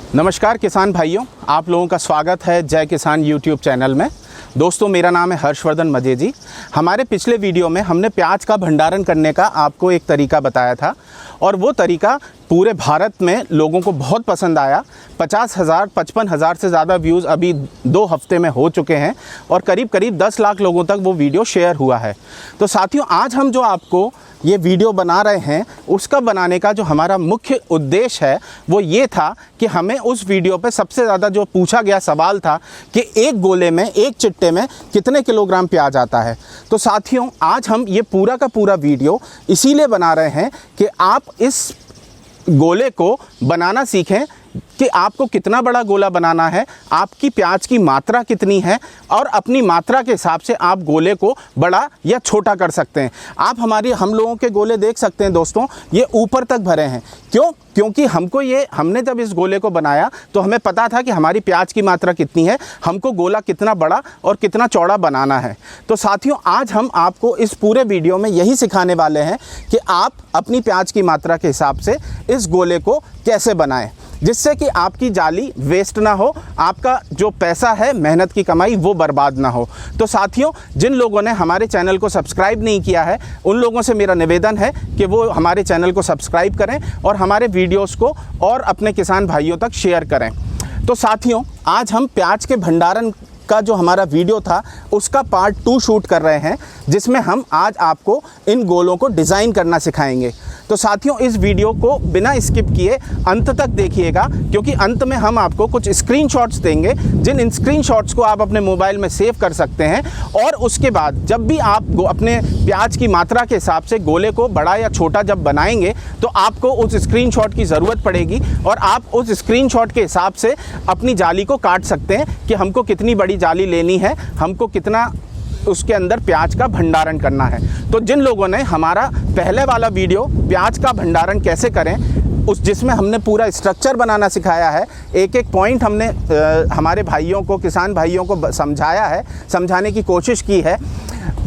नमस्कार किसान भाइयों, आप लोगों का स्वागत है जय किसान यूट्यूब चैनल में। दोस्तों, मेरा नाम है हर्षवर्धन मजेजी। हमारे पिछले वीडियो में हमने प्याज का भंडारण करने का आपको एक तरीका बताया था और वो तरीका पूरे भारत में लोगों को बहुत पसंद आया। 50,000 55,000 से ज़्यादा व्यूज़ अभी 2 हफ्ते में हो चुके हैं और करीब 10 लाख लोगों तक वो वीडियो शेयर हुआ है। तो साथियों, आज हम जो आपको ये वीडियो बना रहे हैं, उसका बनाने का जो हमारा मुख्य उद्देश्य है वो ये था कि हमें उस वीडियो पे सबसे ज़्यादा जो पूछा गया सवाल था कि एक गोले में, एक चिट्टे में कितने किलोग्राम प्याज आता है। तो साथियों, आज हम ये पूरा का पूरा वीडियो इसीलिए बना रहे हैं कि आप इस गोले को बनाना सीखें कि आपको कितना बड़ा गोला बनाना है, आपकी प्याज की मात्रा कितनी है और अपनी मात्रा के हिसाब से आप गोले को बड़ा या छोटा कर सकते हैं। आप हम लोगों के गोले देख सकते हैं दोस्तों, ये ऊपर तक भरे हैं। क्योंकि हमने जब इस गोले को बनाया तो हमें पता था कि हमारी प्याज की मात्रा कितनी है, हमको गोला कितना बड़ा और कितना चौड़ा बनाना है। तो साथियों, आज हम आपको इस पूरे वीडियो में यही सिखाने वाले हैं कि आप अपनी प्याज की मात्रा के हिसाब से इस गोले को कैसे बनाएं, जिससे कि आपकी जाली वेस्ट ना हो, आपका जो पैसा है, मेहनत की कमाई, वो बर्बाद ना हो। तो साथियों, जिन लोगों ने हमारे चैनल को सब्सक्राइब नहीं किया है, उन लोगों से मेरा निवेदन है कि वो हमारे चैनल को सब्सक्राइब करें और हमारे वीडियोस को और अपने किसान भाइयों तक शेयर करें। तो साथियों, आज हम प्याज के भंडारण का जो हमारा वीडियो था उसका पार्ट 2 शूट कर रहे हैं, जिसमें हम आज आपको इन गोलों को डिज़ाइन करना सिखाएंगे। तो साथियों, इस वीडियो को बिना स्किप किए अंत तक देखिएगा, क्योंकि अंत में हम आपको कुछ स्क्रीनशॉट्स देंगे, जिन स्क्रीनशॉट्स को आप अपने मोबाइल में सेव कर सकते हैं और उसके बाद जब भी आप अपने प्याज की मात्रा के हिसाब से गोले को बड़ा या छोटा जब बनाएंगे तो आपको उस स्क्रीनशॉट की ज़रूरत पड़ेगी और आप उस स्क्रीनशॉट के हिसाब से अपनी जाली को काट सकते हैं कि हमको कितनी बड़ी जाली लेनी है, हमको कितना उसके अंदर प्याज का भंडारण करना है। तो जिन लोगों ने हमारा पहले वाला वीडियो प्याज का भंडारण कैसे करें, जिसमें हमने पूरा स्ट्रक्चर बनाना सिखाया है, एक एक पॉइंट हमने हमारे भाइयों को, किसान भाइयों को समझाया है, समझाने की कोशिश की है।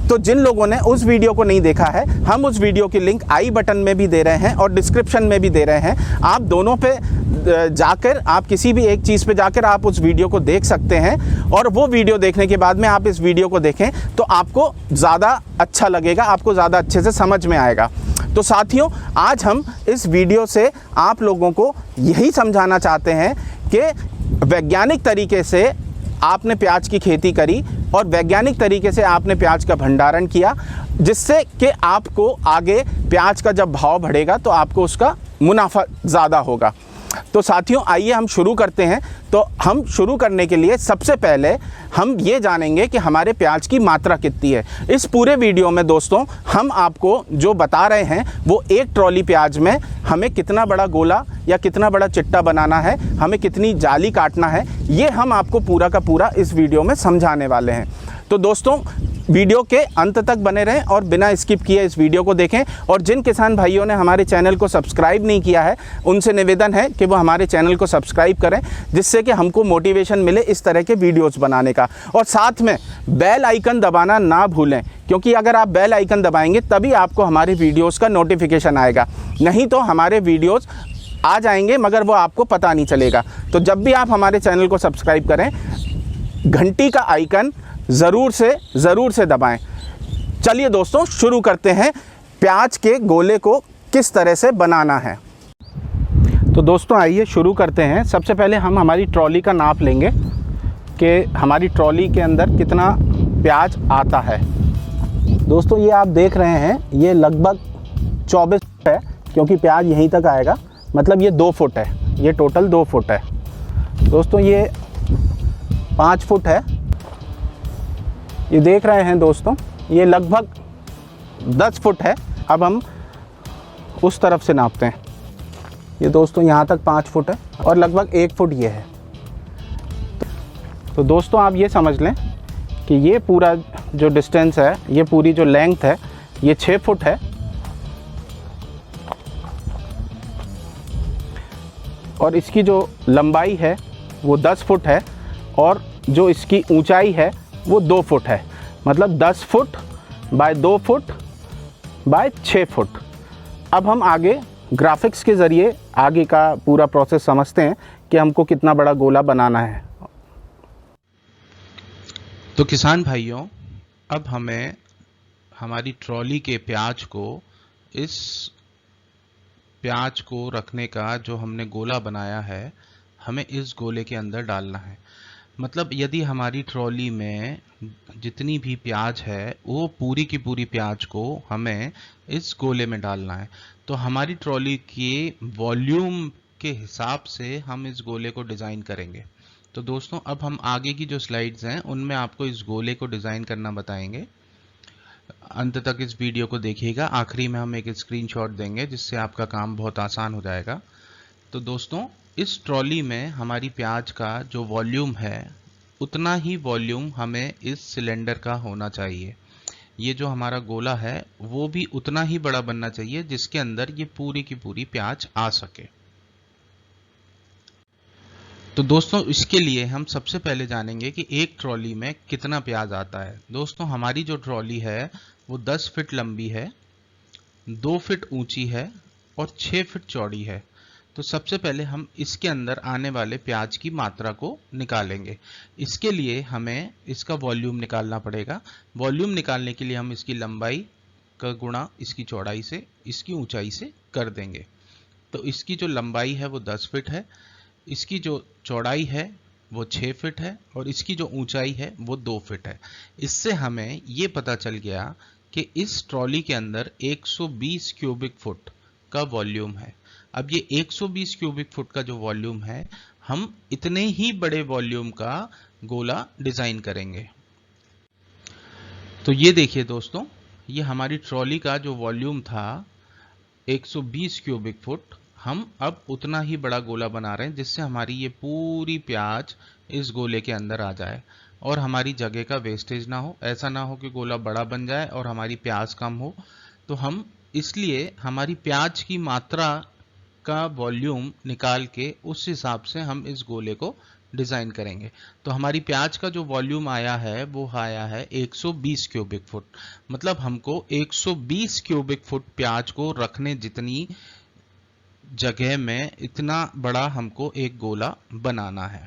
तो जिन लोगों ने उस वीडियो को नहीं देखा है, हम उस वीडियो की लिंक आई बटन में भी दे रहे हैं और डिस्क्रिप्शन में भी दे रहे हैं। आप दोनों पे जाकर, आप किसी भी एक चीज़ पे जाकर आप उस वीडियो को देख सकते हैं और वो वीडियो देखने के बाद में आप इस वीडियो को देखें तो आपको ज़्यादा अच्छा लगेगा, आपको ज़्यादा अच्छे से समझ में आएगा। तो साथियों, आज हम इस वीडियो से आप लोगों को यही समझाना चाहते हैं कि वैज्ञानिक तरीके से आपने प्याज की खेती करी और वैज्ञानिक तरीके से आपने प्याज का भंडारण किया, जिससे कि आपको आगे प्याज का जब भाव बढ़ेगा तो आपको उसका मुनाफा ज़्यादा होगा। तो साथियों, आइए हम शुरू करते हैं। तो हम शुरू करने के लिए सबसे पहले हम ये जानेंगे कि हमारे प्याज की मात्रा कितनी है। इस पूरे वीडियो में दोस्तों हम आपको जो बता रहे हैं वो एक ट्रॉली प्याज में हमें कितना बड़ा गोला या कितना बड़ा चिट्टा बनाना है, हमें कितनी जाली काटना है, ये हम आपको पूरा का पूरा इस वीडियो में समझाने वाले हैं। तो दोस्तों, वीडियो के अंत तक बने रहें और बिना स्किप किए इस वीडियो को देखें। और जिन किसान भाइयों ने हमारे चैनल को सब्सक्राइब नहीं किया है, उनसे निवेदन है कि वो हमारे चैनल को सब्सक्राइब करें, जिससे कि हमको मोटिवेशन मिले इस तरह के वीडियोस बनाने का। और साथ में बेल आइकन दबाना ना भूलें, क्योंकि अगर आप बेल आइकन दबाएंगे तभी आपको हमारे वीडियोज़ का नोटिफिकेशन आएगा, नहीं तो हमारे वीडियोज़ आ जाएंगे मगर वो आपको पता नहीं चलेगा। तो जब भी आप हमारे चैनल को सब्सक्राइब करें, घंटी का आइकन ज़रूर से दबाएं। चलिए दोस्तों, शुरू करते हैं प्याज के गोले को किस तरह से बनाना है। तो दोस्तों, आइए शुरू करते हैं। सबसे पहले हम हमारी ट्रॉली का नाप लेंगे कि हमारी ट्रॉली के अंदर कितना प्याज आता है। दोस्तों, ये आप देख रहे हैं, ये लगभग 24 फुट है, क्योंकि प्याज यहीं तक आएगा, मतलब ये 2 फुट है, ये टोटल 2 फुट है। दोस्तों, ये 5 फुट है, ये देख रहे हैं दोस्तों, ये लगभग 10 फुट है। अब हम उस तरफ से नापते हैं। ये दोस्तों यहाँ तक 5 फुट है और लगभग 1 फुट ये है। तो दोस्तों, आप ये समझ लें कि ये पूरा जो डिस्टेंस है, ये पूरी जो लेंथ है, ये 6 फुट है और इसकी जो लंबाई है वो 10 फुट है और जो इसकी ऊंचाई है वो 2 फुट है। मतलब 10 foot by 2 foot by 6 foot. अब हम आगे ग्राफिक्स के ज़रिए आगे का पूरा प्रोसेस समझते हैं कि हमको कितना बड़ा गोला बनाना है। तो किसान भाइयों, अब हमें हमारी ट्रॉली के प्याज को रखने का जो हमने गोला बनाया है, हमें इस गोले के अंदर डालना है। मतलब यदि हमारी ट्रॉली में जितनी भी प्याज है वो पूरी की पूरी प्याज को हमें इस गोले में डालना है। तो हमारी ट्रॉली के वॉल्यूम के हिसाब से हम इस गोले को डिज़ाइन करेंगे। तो दोस्तों, अब हम आगे की जो स्लाइड्स हैं उनमें आपको इस गोले को डिज़ाइन करना बताएंगे। अंत तक इस वीडियो को देखिएगा। आखिरी में हम एक स्क्रीनशॉट देंगे जिससे आपका काम बहुत आसान हो जाएगा। तो दोस्तों, इस ट्रॉली में हमारी प्याज का जो वॉल्यूम है उतना ही वॉल्यूम हमें इस सिलेंडर का होना चाहिए। ये जो हमारा गोला है वो भी उतना ही बड़ा बनना चाहिए जिसके अंदर ये पूरी की पूरी प्याज आ सके। तो दोस्तों, इसके लिए हम सबसे पहले जानेंगे कि एक ट्रॉली में कितना प्याज आता है। दोस्तों, हमारी जो ट्रॉली है वो 10 फीट लंबी है, 2 फीट ऊंची है और 6 फीट चौड़ी है। तो सबसे पहले हम इसके अंदर आने वाले प्याज की मात्रा को निकालेंगे। इसके लिए हमें इसका वॉल्यूम निकालना पड़ेगा। वॉल्यूम निकालने के लिए हम इसकी लंबाई का गुणा इसकी चौड़ाई से, इसकी ऊंचाई से कर देंगे। तो इसकी जो लंबाई है वो 10 फीट है, इसकी जो चौड़ाई है वो 6 फीट है और इसकी जो ऊंचाई है वो 2 फीट है। इससे हमें ये पता चल गया कि इस ट्रॉली के अंदर 120 क्यूबिक फुट का वॉल्यूम है। अब ये 120 क्यूबिक फुट का जो वॉल्यूम है, हम इतने ही बड़े वॉल्यूम का गोला डिजाइन करेंगे। तो ये देखिए दोस्तों, ये हमारी ट्रॉली का जो वॉल्यूम था 120 क्यूबिक फुट, हम अब उतना ही बड़ा गोला बना रहे हैं जिससे हमारी ये पूरी प्याज इस गोले के अंदर आ जाए और हमारी जगह का वेस्टेज ना हो। ऐसा ना हो कि गोला बड़ा बन जाए और हमारी प्याज कम हो। तो हम इसलिए हमारी प्याज की मात्रा का वॉल्यूम निकाल के उस हिसाब से हम इस गोले को डिजाइन करेंगे। तो हमारी प्याज का जो वॉल्यूम आया है वो आया है 120 क्यूबिक फुट। मतलब हमको 120 क्यूबिक फुट प्याज को रखने जितनी जगह में इतना बड़ा हमको एक गोला बनाना है।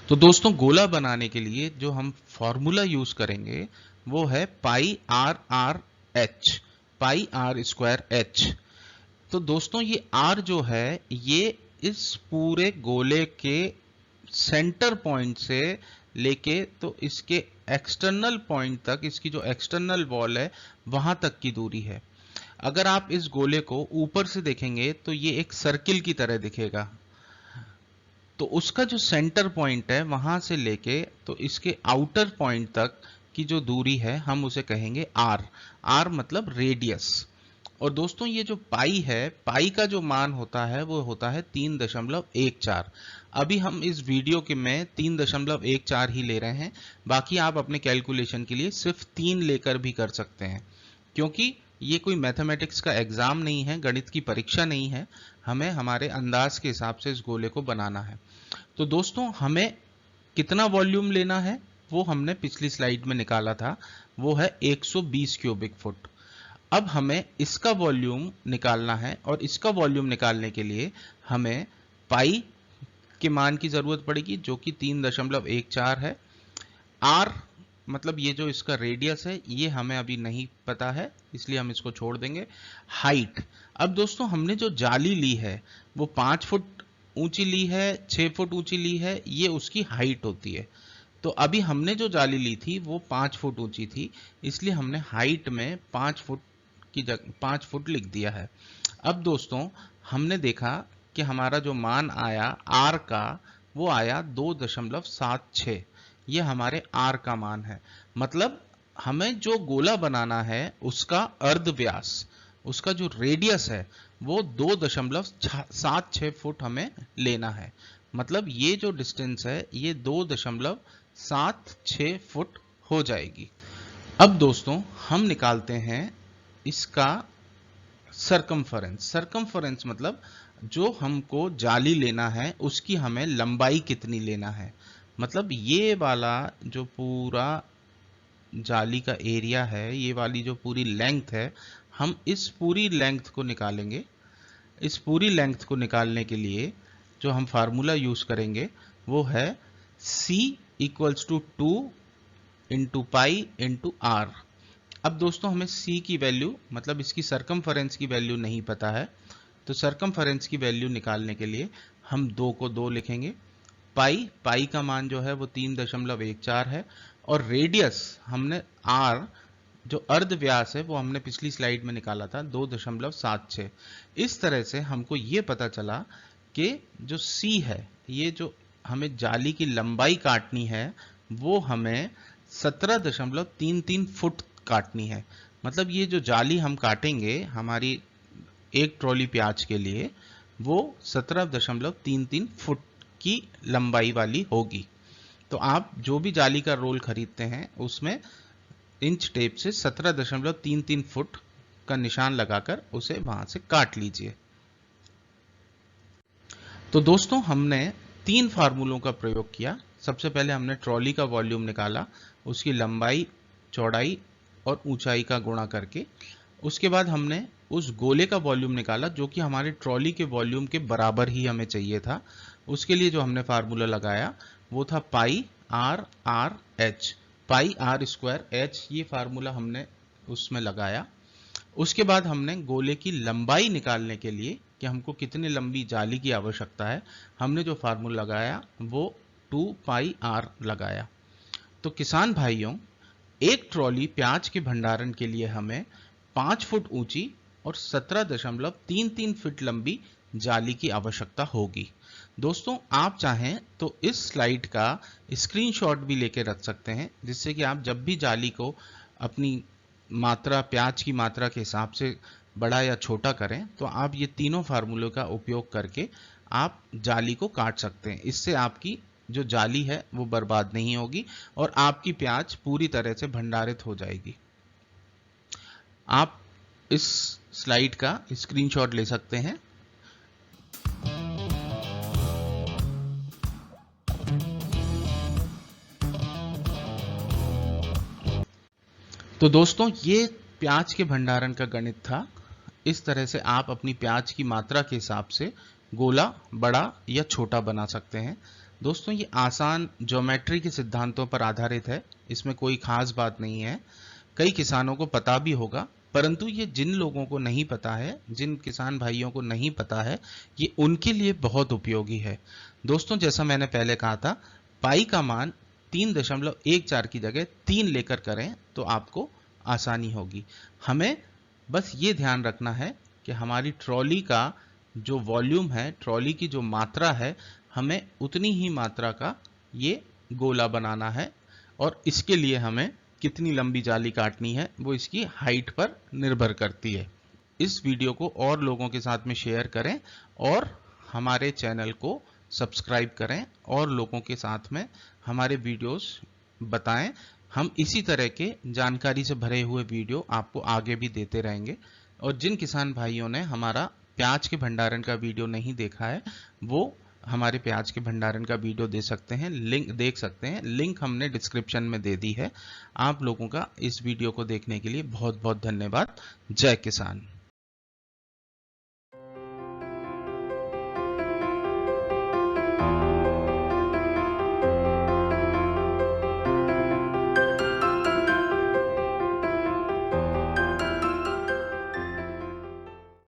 तो दोस्तों, गोला बनाने के लिए जो हम फॉर्मूला यूज करेंगे वो है pi r r h, pi r square h. तो दोस्तों, ये आर जो है ये इस पूरे गोले के सेंटर पॉइंट से लेके तो इसके एक्सटर्नल पॉइंट तक, इसकी जो एक्सटर्नल वॉल है वहां तक की दूरी है। अगर आप इस गोले को ऊपर से देखेंगे तो ये एक सर्किल की तरह दिखेगा। तो उसका जो सेंटर पॉइंट है वहां से लेके तो इसके आउटर पॉइंट तक की जो दूरी है हम उसे कहेंगे आर। आर मतलब रेडियस। और दोस्तों, ये जो पाई है, पाई का जो मान होता है वो होता है 3.14। अभी हम इस वीडियो के में 3.14 ही ले रहे हैं। बाकी आप अपने कैलकुलेशन के लिए सिर्फ 3 लेकर भी कर सकते हैं, क्योंकि ये कोई मैथमेटिक्स का एग्जाम नहीं है, गणित की परीक्षा नहीं है। हमें हमारे अंदाज के हिसाब से इस गोले को बनाना है। तो दोस्तों, हमें कितना वॉल्यूम लेना है वो हमने पिछली स्लाइड में निकाला था, वो है 120 क्यूबिक फुट। अब हमें इसका वॉल्यूम निकालना है और इसका वॉल्यूम निकालने के लिए हमें पाई के मान की जरूरत पड़ेगी जो कि 3.14 है। आर मतलब ये जो इसका रेडियस है ये हमें अभी नहीं पता है, इसलिए हम इसको छोड़ देंगे। हाइट, अब दोस्तों हमने जो जाली ली है वो 5 फुट ऊंची ली है, 6 फुट ऊंची ली है, ये उसकी हाइट होती है। तो अभी हमने जो जाली ली थी वो 5 फुट ऊंची थी, इसलिए हमने हाइट में 5 फुट की जगह 5 फुट लिख दिया है। अब दोस्तों, हमने देखा कि हमारा जो मान आया आर का वो आया 2.76। ये हमारे आर का मान है। मतलब हमें जो गोला बनाना है उसका अर्ध व्यास, उसका जो रेडियस है वो 2.76 फुट हमें लेना है। मतलब ये जो डिस्टेंस है ये 2.76 फुट हो जाएगी। अब दोस्तों, हम निकालते हैं इसका सरकमफरेंस। सरकमफरेंस मतलब जो हमको जाली लेना है उसकी हमें लंबाई कितनी लेना है। मतलब ये वाला जो पूरा जाली का एरिया है, ये वाली जो पूरी लेंथ है, हम इस पूरी लेंथ को निकालेंगे। इस पूरी लेंथ को निकालने के लिए जो हम फार्मूला यूज करेंगे वो है C equals to 2 into pi into R. अब दोस्तों हमें C की वैल्यू मतलब इसकी सरकमफेरेंस की वैल्यू नहीं पता है, तो सरकमफेरेंस की वैल्यू निकालने के लिए हम 2 को 2 लिखेंगे। पाई का मान जो है वो 3.14 है, और रेडियस हमने आर जो अर्ध व्यास है वो हमने पिछली स्लाइड में निकाला था 2.76। इस तरह से हमको ये पता चला कि जो C है, ये जो हमें जाली की लंबाई काटनी है वो हमें 17.33 फुट काटनी है। मतलब ये जो जाली हम काटेंगे हमारी एक ट्रॉली प्याज के लिए वो 17.33 फुट की लंबाई वाली होगी। तो आप जो भी जाली का रोल खरीदते हैं उसमें इंच टेप से 17.33 फुट का निशान लगाकर उसे वहां से काट लीजिए। तो दोस्तों हमने 3 फार्मूलों का प्रयोग किया। सबसे पहले हमने ट्रॉली का वॉल्यूम निकाला, उसकी लंबाई, चौड़ाई और ऊंचाई का गुणा करके। उसके बाद हमने उस गोले का वॉल्यूम निकाला जो कि हमारे ट्रॉली के वॉल्यूम के बराबर ही हमें चाहिए था। उसके लिए जो हमने फार्मूला लगाया वो था pi r r h, pi r square h, ये फार्मूला हमने उसमें लगाया। उसके बाद हमने गोले की लंबाई निकालने के लिए कि हमको कितनी लंबी जाली की आवश्यकता है, हमने जो फार्मूला लगाया वो 2 पाई आर लगाया। तो किसान भाइयों, एक ट्रॉली प्याज के भंडारण के लिए हमें 5 फुट ऊंची और 17.33 फीट लंबी जाली की आवश्यकता होगी। दोस्तों आप चाहें तो इस स्लाइड का स्क्रीनशॉट भी लेके रख सकते हैं, जिससे कि आप जब भी जाली को अपनी मात्रा, प्याज की मात्रा के हिसाब से बड़ा या छोटा करें तो आप ये तीनों फार्मूलों का उपयोग करके आप जाली को काट सकते हैं। इससे आपकी जो जाली है वो बर्बाद नहीं होगी और आपकी प्याज पूरी तरह से भंडारित हो जाएगी। आप इस स्लाइड का स्क्रीनशॉट ले सकते हैं। तो दोस्तों ये प्याज के भंडारण का गणित था। इस तरह से आप अपनी प्याज की मात्रा के हिसाब से गोला बड़ा या छोटा बना सकते हैं। दोस्तों ये आसान ज्योमेट्री के सिद्धांतों पर आधारित है, इसमें कोई खास बात नहीं है। कई किसानों को पता भी होगा, परंतु ये जिन लोगों को नहीं पता है, जिन किसान भाइयों को नहीं पता है, ये उनके लिए बहुत उपयोगी है। दोस्तों जैसा मैंने पहले कहा था, पाई का मान 3.14 की जगह 3 लेकर करें तो आपको आसानी होगी। हमें बस ये ध्यान रखना है कि हमारी ट्रॉली का जो वॉल्यूम है, ट्रॉली की जो मात्रा है, हमें उतनी ही मात्रा का ये गोला बनाना है, और इसके लिए हमें कितनी लंबी जाली काटनी है वो इसकी हाइट पर निर्भर करती है। इस वीडियो को और लोगों के साथ में शेयर करें और हमारे चैनल को सब्सक्राइब करें और लोगों के साथ में हमारे वीडियोस बताएं। हम इसी तरह के जानकारी से भरे हुए वीडियो आपको आगे भी देते रहेंगे। और जिन किसान भाइयों ने हमारा प्याज के भंडारण का वीडियो नहीं देखा है वो हमारे प्याज के भंडारण का वीडियो देख सकते हैं। लिंक हमने डिस्क्रिप्शन में दे दी है। आप लोगों का इस वीडियो को देखने के लिए बहुत बहुत धन्यवाद। जय किसान।